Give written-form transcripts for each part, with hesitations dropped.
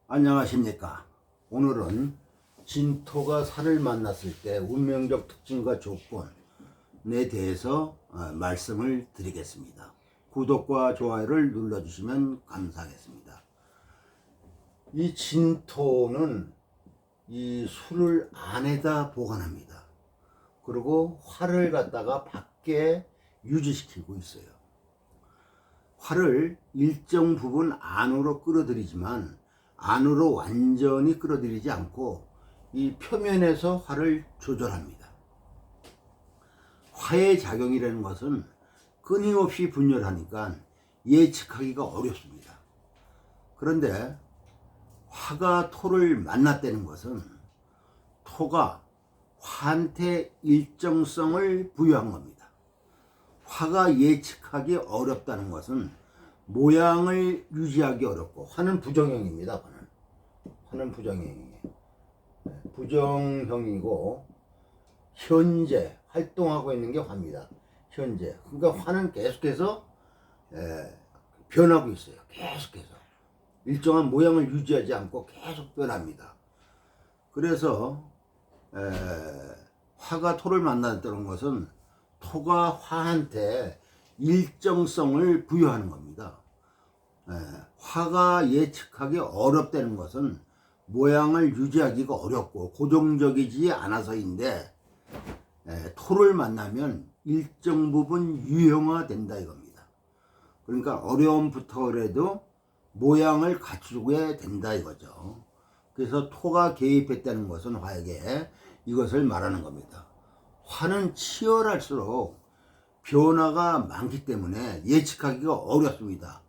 안녕하십니까. 오늘은 진토가 살을 만났을 때 운명적 특징과 조건에 대해서 말씀을 드리겠습니다. 구독과 좋아요를 눌러주시면 감사하겠습니다. 이 진토는 이 술을 안에다 보관합니다. 그리고 화를 갖다가 밖에 유지시키고 있어요. 화를 일정 부분 안으로 끌어들이지만 안으로 완전히 끌어들이지 않고 이 표면에서 화를 조절합니다. 화의 작용이라는 것은 끊임없이 분열하니까 예측하기가 어렵습니다. 그런데 화가 토를 만났다는 것은 토가 화한테 일정성을 부여한 겁니다. 화가 예측하기 어렵다는 것은 모양을 유지하기 어렵고, 화는 부정형입니다. 화는 부정형이에요. 부정형이고 현재 활동하고 있는 게 화입니다. 현재. 그러니까 화는 계속해서 변하고 있어요. 계속해서 일정한 모양을 유지하지 않고 계속 변합니다. 그래서 화가 토를 만났다는 것은 토가 화한테 일정성을 부여하는 겁니다. 화가 예측하기 어렵다는 것은 모양을 유지하기가 어렵고 고정적이지 않아서인데, 토를 만나면 일정 부분 유형화된다 이겁니다. 그러니까 어려움부터 그래도 모양을 갖추게 된다 이거죠. 그래서 토가 개입했다는 것은 화에게 이것을 말하는 겁니다. 화는 치열할수록 변화가 많기 때문에 예측하기가 어렵습니다.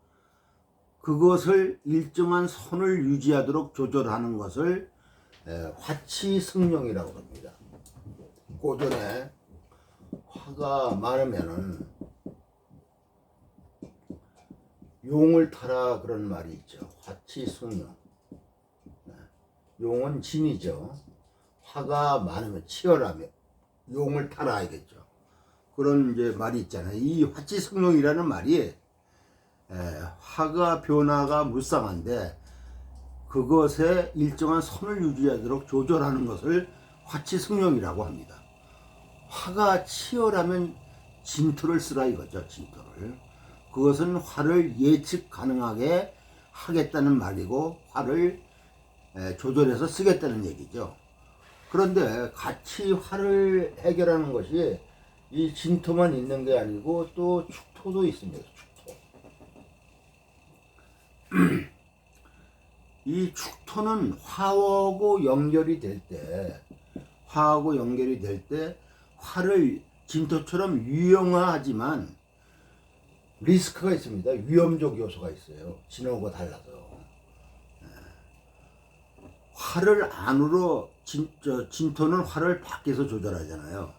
그것을 일정한 선을 유지하도록 조절하는 것을 화치승룡이라고 합니다. 고전에 화가 많으면은 용을 타라 그런 말이 있죠. 화치승룡. 용은 진이죠. 화가 많으면 치열하면 용을 타라 하겠죠. 그런 이제 말이 있잖아요. 이 화치승룡이라는 말이 화가 변화가 무쌍한데 그것에 일정한 선을 유지하도록 조절하는 것을 화치승룡이라고 합니다. 화가 치열하면 진토를 쓰라 이거죠. 진토를. 그것은 화를 예측 가능하게 하겠다는 말이고 화를 조절해서 쓰겠다는 얘기죠. 그런데 같이 화를 해결하는 것이 이 진토만 있는 게 아니고 또 축토도 있습니다. 축토. 이 축토는 화하고 연결이 될 때, 화를 진토처럼 유형화하지만 리스크가 있습니다. 위험적 요소가 있어요. 진하고 달라서. 화를 안으로 진토는 화를 밖에서 조절하잖아요.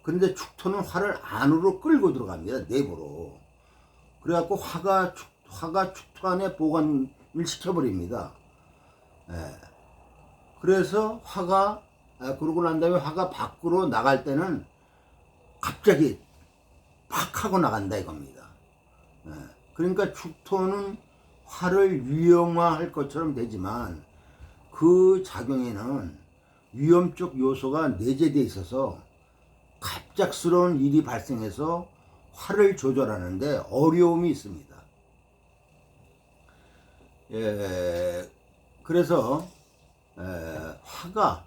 그런데 축토는 화를 안으로 끌고 들어갑니다. 내부로. 그래갖고 화가 축토 안에 보관을 시켜버립니다. 그래서 그러고 난 다음에 화가 밖으로 나갈 때는 갑자기 팍 하고 나간다 이겁니다. 그러니까 축토는 화를 유형화할 것처럼 되지만 그 작용에는 위험적 요소가 내재되어 있어서 갑작스러운 일이 발생해서 화를 조절하는데 어려움이 있습니다. 그래서 화가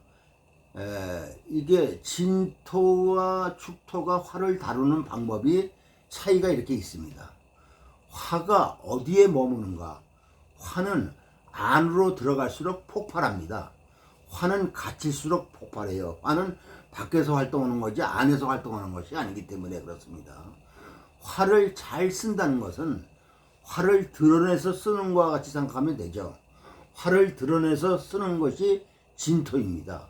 이게 진토와 축토가 화를 다루는 방법이 차이가 이렇게 있습니다. 화가 어디에 머무는가? 화는 안으로 들어갈수록 폭발합니다. 화는 갇힐수록 폭발해요. 화는 밖에서 활동하는 거지 안에서 활동하는 것이 아니기 때문에 그렇습니다. 화를 잘 쓴다는 것은 화를 드러내서 쓰는 것과 같이 생각하면 되죠. 화를 드러내서 쓰는 것이 진토입니다.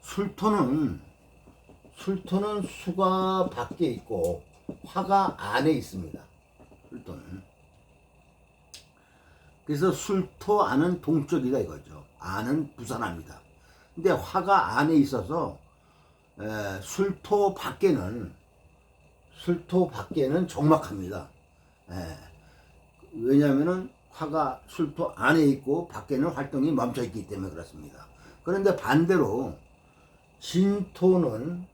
술토는 수가 밖에 있고 화가 안에 있습니다. 술토는. 그래서 술토 안은 동쪽이다 이거죠. 안은 부산합니다. 근데 화가 안에 있어서 술토 밖에는 적막합니다. 왜냐하면은 화가 술토 안에 있고 밖에는 활동이 멈춰 있기 때문에 그렇습니다. 그런데 반대로 진토는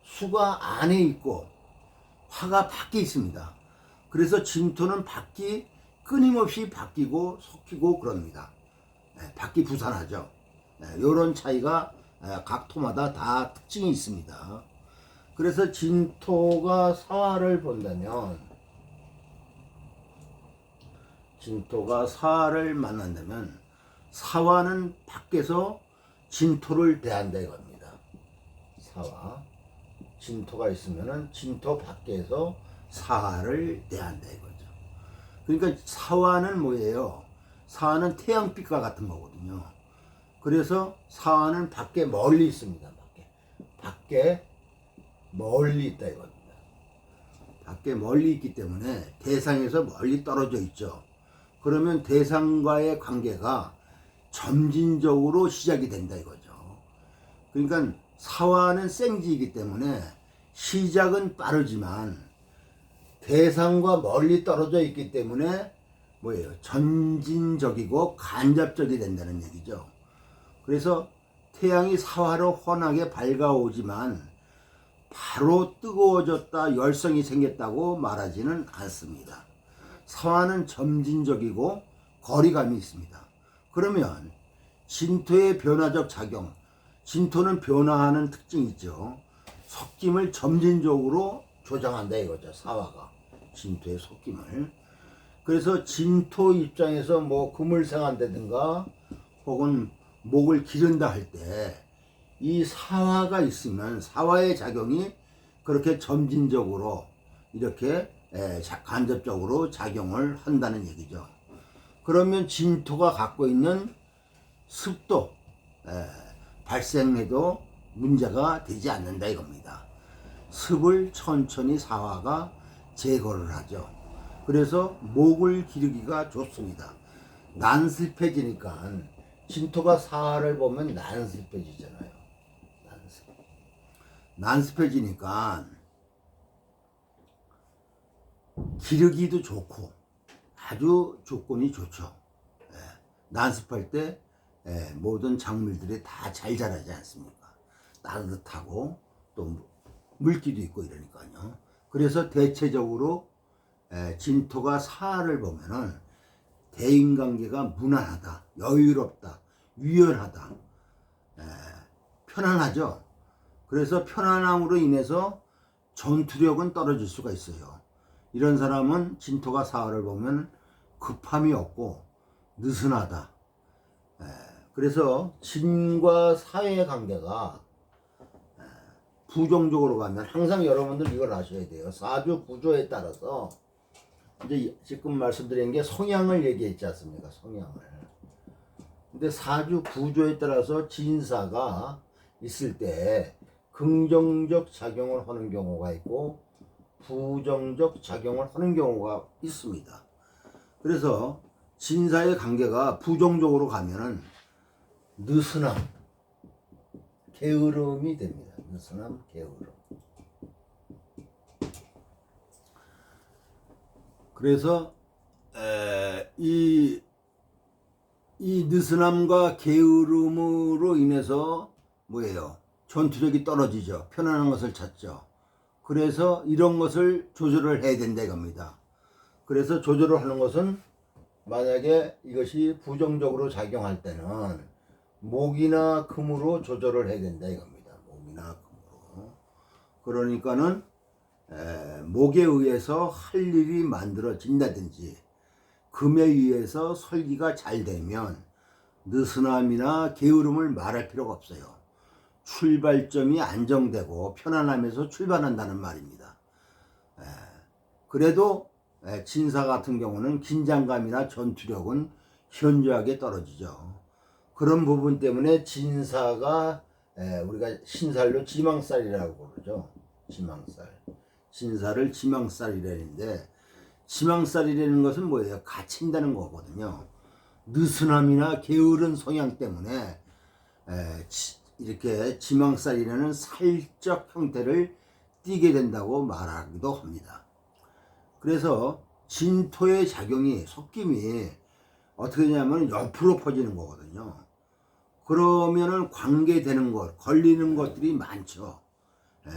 수가 안에 있고 화가 밖에 있습니다. 그래서 진토는 밖이 끊임없이 바뀌고 섞이고 그럽니다. 밖이 부산하죠. 이런 차이가 각 토마다 다 특징이 있습니다. 그래서 진토가 사화를 본다면, 진토가 사화를 만난다면 사화는 밖에서 진토를 대한다 이겁니다. 사화, 진토가 있으면은 진토 밖에서 사화를 대한다 이거죠. 그러니까 사화는 뭐예요? 사화는 태양빛과 같은 거거든요. 그래서 사화는 밖에 멀리 있습니다. 밖에 멀리 있다 이겁니다. 밖에 멀리 있기 때문에 대상에서 멀리 떨어져 있죠. 그러면 대상과의 관계가 점진적으로 시작이 된다 이거죠. 그러니까 사화는 생지이기 때문에 시작은 빠르지만 대상과 멀리 떨어져 있기 때문에 뭐예요? 점진적이고 간접적이 된다는 얘기죠. 그래서 태양이 사화로 환하게 밝아오지만 바로 뜨거워졌다, 열성이 생겼다고 말하지는 않습니다. 사화는 점진적이고 거리감이 있습니다. 그러면 진토의 변화적 작용, 진토는 변화하는 특징이 있죠. 섞임을 점진적으로 조장한다 이거죠. 사화가 진토의 섞임을. 그래서 진토 입장에서 뭐 금을 생한다든가 혹은 목을 기른다 할 때 이 사화가 있으면 사화의 작용이 그렇게 점진적으로 이렇게 간접적으로 작용을 한다는 얘기죠. 그러면 진토가 갖고 있는 습도 발생해도 문제가 되지 않는다 이겁니다. 습을 천천히 사화가 제거를 하죠. 그래서 목을 기르기가 좋습니다. 난슬해지니까 진토가 사화를 보면 난슬해지잖아요. 난습해지니까 기르기도 좋고 아주 조건이 좋죠. 난습할 때 모든 작물들이 다 잘 자라지 않습니까? 따뜻하고 또 물기도 있고 이러니까요. 그래서 대체적으로 진토가 사화를 보면은 대인관계가 무난하다, 여유롭다, 유연하다, 편안하죠. 그래서 편안함으로 인해서 전투력은 떨어질 수가 있어요. 이런 사람은 진토가 사화를 보면 급함이 없고 느슨하다. 그래서 진과 사의 관계가 부정적으로 가면 항상 여러분들 이걸 아셔야 돼요. 사주 구조에 따라서 이제 지금 말씀드린 게 성향을 얘기했지 않습니까? 성향을. 근데 사주 구조에 따라서 진사가 있을 때 긍정적 작용을 하는 경우가 있고 부정적 작용을 하는 경우가 있습니다. 그래서 진사의 관계가 부정적으로 가면은 느슨함, 게으름이 됩니다. 느슨함, 게으름. 그래서 이 느슨함과 게으름으로 인해서 뭐예요? 전투력이 떨어지죠. 편안한 것을 찾죠. 그래서 이런 것을 조절을 해야 된다 이겁니다. 그래서 조절을 하는 것은 만약에 이것이 부정적으로 작용할 때는 목이나 금으로 조절을 해야 된다 이겁니다. 목이나 금으로. 그러니까는 목에 의해서 할 일이 만들어진다든지 금에 의해서 설기가 잘 되면 느슨함이나 게으름을 말할 필요가 없어요. 출발점이 안정되고 편안함에서 출발한다는 말입니다. 그래도 진사 같은 경우는 긴장감이나 전투력은 현저하게 떨어지죠. 그런 부분 때문에 진사가 우리가 신살로 지망살이라고 그러죠. 지망살. 진사를 지망살이라는데 지망살이라는 것은 뭐예요? 갇힌다는 거거든요. 느슨함이나 게으른 성향 때문에 이렇게 지망살이라는 살적 형태를 띠게 된다고 말하기도 합니다. 그래서 진토의 작용이 섞임이 어떻게 되냐면 옆으로 퍼지는 거거든요. 그러면은 관계되는 것, 걸리는 것들이 많죠. 예.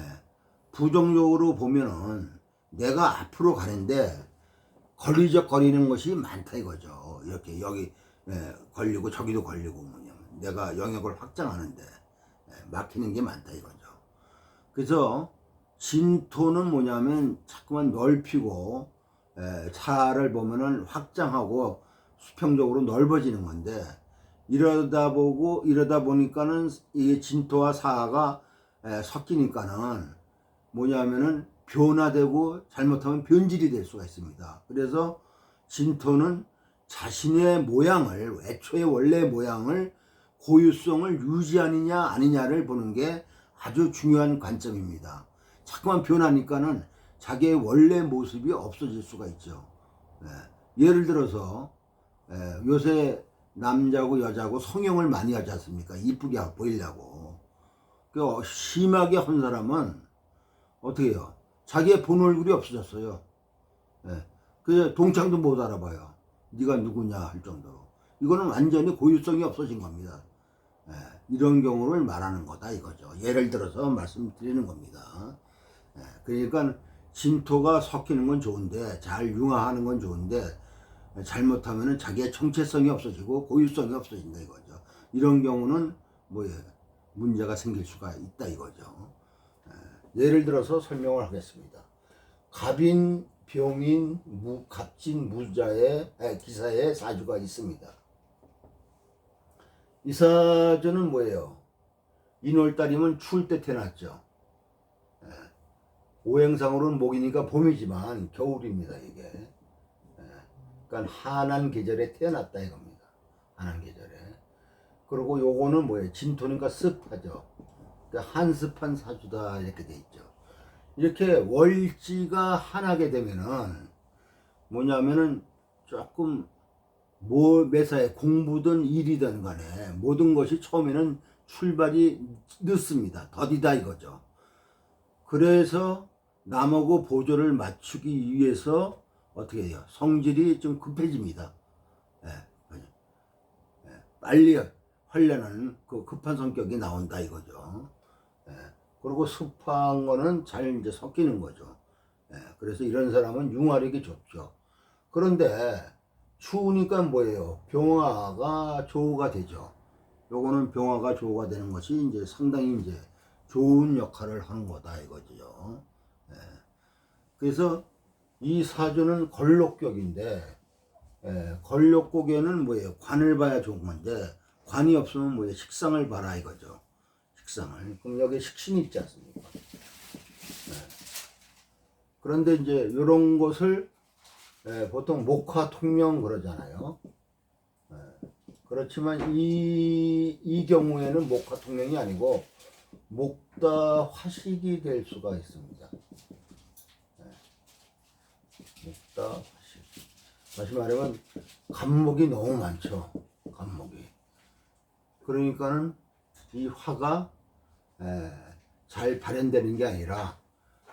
부정적으로 보면은 내가 앞으로 가는데 걸리적거리는 것이 많다 이거죠. 이렇게 여기 걸리고 저기도 걸리고 뭐냐면 내가 영역을 확장하는데 막히는 게 많다 이거죠. 그래서 진토는 뭐냐면 자꾸만 넓히고 사를 보면은 확장하고 수평적으로 넓어지는 건데 이러다 보니까는 이게 진토와 사가 섞이니까는 뭐냐면은 변화되고 잘못하면 변질이 될 수가 있습니다. 그래서 진토는 자신의 모양을 애초에 원래 모양을 고유성을 유지하느냐 아니냐를 보는 게 아주 중요한 관점입니다. 자꾸만 변하니까는 자기의 원래 모습이 없어질 수가 있죠. 예를 들어서 요새 남자고 여자고 성형을 많이 하지 않습니까? 이쁘게 보이려고. 그 심하게 한 사람은 어떻게 해요? 자기의 본 얼굴이 없어졌어요. 그 동창도 못 알아봐요. 네가 누구냐 할 정도로. 이거는 완전히 고유성이 없어진 겁니다. 이런 경우를 말하는 거다 이거죠. 예를 들어서 말씀드리는 겁니다. 그러니까 진토가 섞이는 건 좋은데 잘 융화하는 건 좋은데 잘못하면 자기의 정체성이 없어지고 고유성이 없어진다 이거죠. 이런 경우는 뭐예요? 문제가 생길 수가 있다 이거죠. 예를 들어서 설명을 하겠습니다. 갑인, 병인, 갑진, 무자의 기사의 사주가 있습니다. 이 사주는 뭐예요? 인월달이면 추울 때 태어났죠. 오행상으로는 목이니까 봄이지만 겨울입니다 이게. 그러니까 한한 계절에 태어났다 이겁니다. 한한 계절에. 그리고 요거는 뭐예요? 진토니까 습하죠. 그러니까 한습한 사주다 이렇게 돼 있죠. 이렇게 월지가 한하게 되면은 뭐냐면은 조금 매사에 공부든 일이든 간에 모든 것이 처음에는 출발이 늦습니다. 더디다 이거죠. 그래서 남하고 보조를 맞추기 위해서 어떻게 해요? 성질이 좀 급해집니다. 빨리 하려는 그 급한 성격이 나온다 이거죠. 그리고 습한 거는 잘 이제 섞이는 거죠. 그래서 이런 사람은 융화력이 좋죠. 그런데 추우니까 뭐예요? 병화가 조우가 되죠. 요거는 병화가 조우가 되는 것이 이제 상당히 이제 좋은 역할을 하는 거다 이거죠. 그래서 이 사주는 걸록격인데 걸록곡에는 뭐예요? 관을 봐야 좋은 건데 관이 없으면 뭐예요? 식상을 봐라 이거죠. 식상을. 그럼 여기 식신이 있지 않습니까? 그런데 이제 이런 것을 보통 목화통명 그러잖아요. 그렇지만 이 경우에는 목화통명이 아니고 목다 화식이 될 수가 있습니다. 목다 화식. 다시 말하면 간목이 너무 많죠. 간목이. 그러니까는 이 화가 잘 발현되는 게 아니라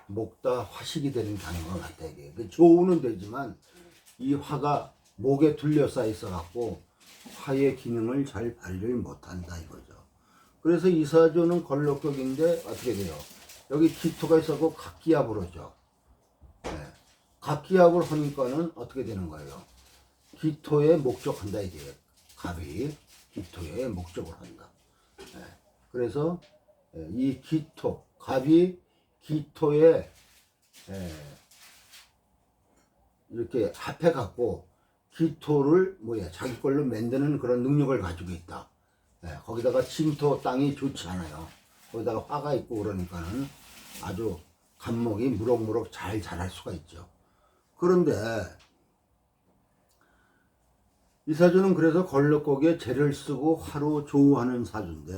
목다 화식이 되는 경우가 같다 이게. 조우는 되지만 이 화가 목에 둘러싸여 있어 갖고 화의 기능을 잘 발휘를 못한다 이거죠. 그래서 이 사주는 걸록격인데 어떻게 돼요? 여기 기토가 있었고 각기압으로죠. 각기압을 하니까는 어떻게 되는 거예요? 기토에 목적한다 이게. 갑이 기토에 목적을 한다. 그래서 이 기토, 갑이 기토에 이렇게 합해 갖고 기토를 자기 걸로 만드는 그런 능력을 가지고 있다. 거기다가 진토 땅이 좋지 않아요. 거기다가 화가 있고 그러니까는 아주 간목이 무럭무럭 잘 자랄 수가 있죠. 그런데 이 사주는 그래서 걸럭곡에 재를 쓰고 화로 조우하는 사주인데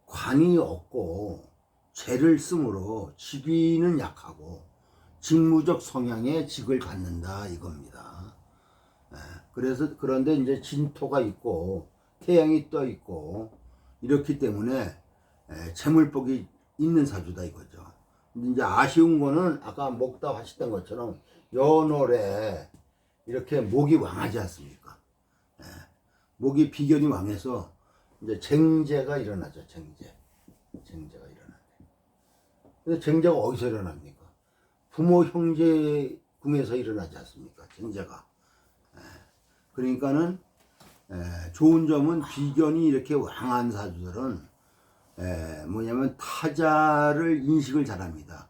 관이 없고 재를 쓰므로 직위는 약하고 직무적 성향의 직을 갖는다 이겁니다. 그런데 이제 진토가 있고 태양이 떠 있고 이렇기 때문에 재물복이 있는 사주다 이거죠. 근데 이제 아쉬운 거는 아까 목다 하셨던 것처럼 연월에 이렇게 목이 왕하지 않습니까? 목이 비견이 왕해서 이제 쟁제가 일어나죠. 쟁제가 일어나네. 근데 쟁제가 어디서 일어납니까? 부모 형제 궁에서 일어나지 않습니까? 쟁제가. 그러니까는 좋은 점은 비견이 이렇게 왕한 사주들은 뭐냐면 타자를 인식을 잘합니다.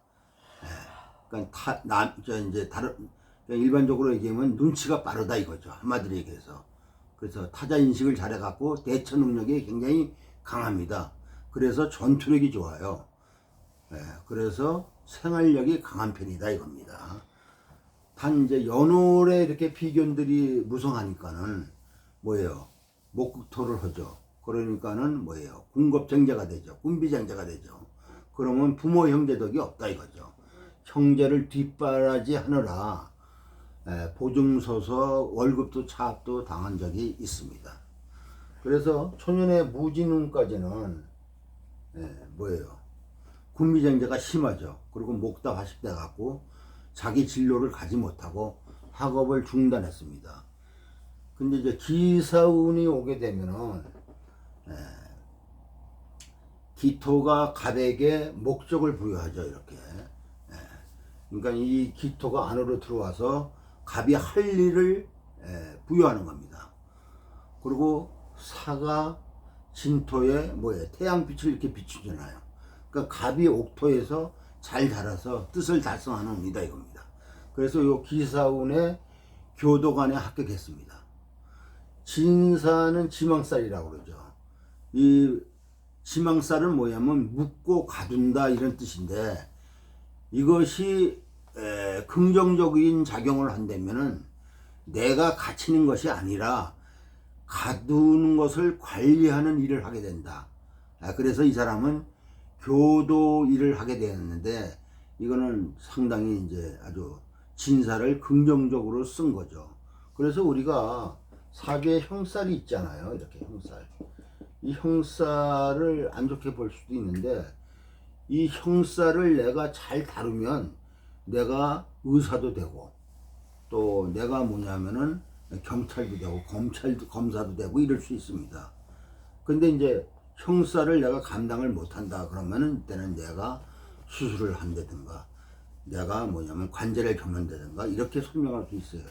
그러니까 일반적으로 얘기하면 눈치가 빠르다 이거죠. 한마디로 얘기해서. 그래서 타자 인식을 잘해갖고 대처 능력이 굉장히 강합니다. 그래서 전투력이 좋아요. 그래서 생활력이 강한 편이다 이겁니다. 단 이제 연월에 이렇게 비견들이 무성하니까는 뭐예요? 목국토를 하죠. 그러니까는 뭐예요? 군겁쟁제가 되죠. 군비쟁제가 되죠. 그러면 부모 형제 덕이 없다 이거죠. 형제를 뒷바라지 하느라 보증서서 월급도 차압도 당한 적이 있습니다. 그래서 초년의 무진운까지는 뭐예요? 군비쟁제가 심하죠. 그리고 목다 화식돼 갖고 자기 진로를 가지 못하고 학업을 중단했습니다. 근데 이제 기사운이 오게 되면은 기토가 갑에게 목적을 부여하죠. 이렇게. 그러니까 이 기토가 안으로 들어와서 갑이 할 일을 부여하는 겁니다. 그리고 사가 진토에 뭐예요? 태양빛을 이렇게 비추잖아요. 그러니까 갑이 옥토에서 잘 자라서 뜻을 달성하는 운이다 이겁니다. 그래서 요 기사운의 교도관에 합격했습니다. 진사는 지망살이라고 그러죠. 이 지망살은 뭐냐면 묻고 가둔다 이런 뜻인데 이것이 긍정적인 작용을 한다면은 내가 갇히는 것이 아니라 가두는 것을 관리하는 일을 하게 된다. 그래서 이 사람은 교도 일을 하게 되었는데 이거는 상당히 이제 아주 진사를 긍정적으로 쓴 거죠. 그래서 우리가 사주에 형살이 있잖아요. 이렇게 형살. 이 형살을 안 좋게 볼 수도 있는데 이 형살을 내가 잘 다루면 내가 의사도 되고 또 내가 뭐냐면은 경찰도 되고 검사도 되고 이럴 수 있습니다. 근데 이제 형살을 내가 감당을 못한다 그러면은 이때는 내가 수술을 한다든가 내가 뭐냐면 관절을 겪는다든가 이렇게 설명할 수 있어요.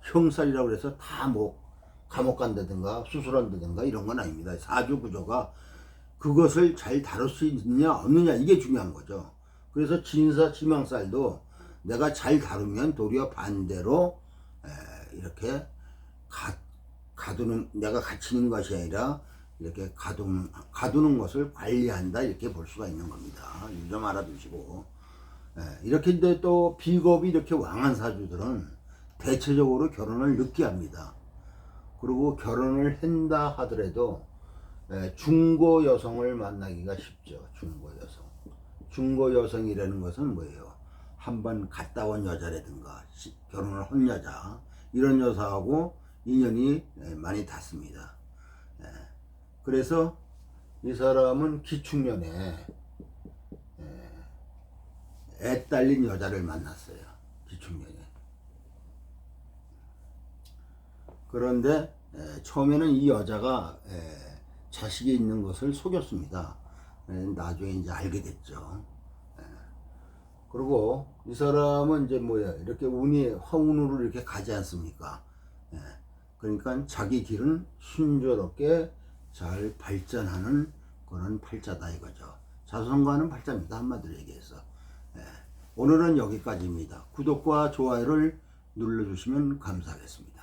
형살이라고 해서 다 뭐 감옥 간다든가 수술한다든가 이런 건 아닙니다. 사주 구조가 그것을 잘 다룰 수 있느냐 없느냐 이게 중요한 거죠. 그래서 진사 지망살도 내가 잘 다루면 도리어 반대로 이렇게 가두는 내가 갇히는 것이 아니라 이렇게 가두는 것을 관리한다 이렇게 볼 수가 있는 겁니다. 이 점 알아두시고 이렇게 이제 또 비겁이 이렇게 왕한 사주들은 대체적으로 결혼을 늦게 합니다. 그리고 결혼을 한다 하더라도 중고 여성을 만나기가 쉽죠. 중고 여성이라는 것은 뭐예요? 한번 갔다 온 여자라든가 결혼을 한 여자 이런 여자하고 인연이 많이 닿습니다. 그래서 이 사람은 기축년에 애 딸린 여자를 만났어요. 기축년에. 그런데 처음에는 이 여자가 자식이 있는 것을 속였습니다. 나중에 이제 알게 됐죠. 그리고 이 사람은 이제 뭐야 이렇게 운이 화운으로 이렇게 가지 않습니까? 그러니까 자기 길은 순조롭게 잘 발전하는 그런 팔자다 이거죠. 자손과는 팔자입니다. 한마디로 얘기해서. 오늘은 여기까지입니다. 구독과 좋아요를 눌러주시면 감사하겠습니다.